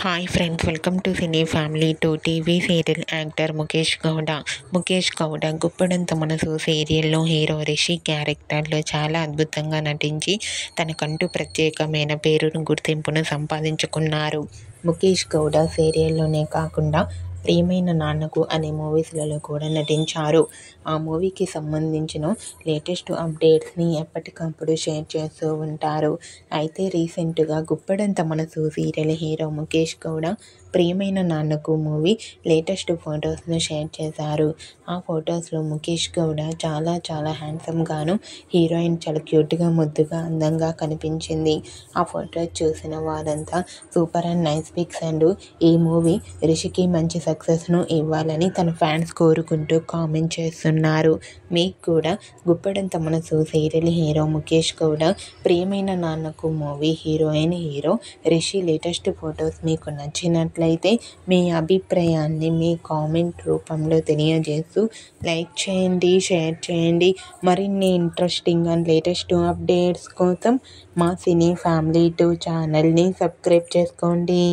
Hi friends, welcome to cine family. TV serial actor Mukesh Gowda గుప్పడంత మనసు సీరియల్లో హీరో రిషి క్యారెక్టర్లో చాలా అద్భుతంగా నటించి తనకంటూ ప్రత్యేకమైన పేరును గుర్తింపును సంపాదించుకున్నారు. ముఖేష్ గౌడ సీరియల్లోనే కాకుండా ప్రియమైన నాన్నకు అనే మూవీస్లలో కూడా నటించారు. ఆ మూవీకి సంబంధించిన లేటెస్ట్ అప్డేట్స్ని ఎప్పటికప్పుడు షేర్ చేస్తూ ఉంటారు. అయితే రీసెంట్గా గుప్పడంత మనసు సీరియల్ హీరో ముఖేష్ గౌడ ప్రియమైన నాన్నకు మూవీ లేటెస్ట్ ఫొటోస్ను షేర్ చేశారు. ఆ ఫొటోస్లో ముఖేష్ గౌడ చాలా హ్యాండ్సమ్గాను, హీరోయిన్ చాలా క్యూట్గా, ముద్దుగా, అందంగా కనిపించింది. ఆ ఫొటోస్ చూసిన వారంతా super and nice pics and ఈ మూవీ రిషికి మంచి సక్సెస్ను ఇవ్వాలని తన ఫ్యాన్స్ కోరుకుంటూ కామెంట్ చేస్తున్నారు. మీకు కూడా గుప్పడంత మనసు సీరియల్ హీరో ముఖేష్ గౌడ ప్రియమైన నాన్నకు movie hero Rishi latest photos మీకు నచ్చినట్లయితే మీ అభిప్రాయాన్ని మీ కామెంట్ రూపంలో తెలియజేస్తూ లైక్ చేయండి, షేర్ చేయండి. మరిన్ని ఇంట్రెస్టింగ్ అండ్ లేటెస్ట్ అప్డేట్స్ కోసం మా సినీ ఫ్యామిలీ 2 ఛానల్ని సబ్స్క్రైబ్ చేసుకోండి.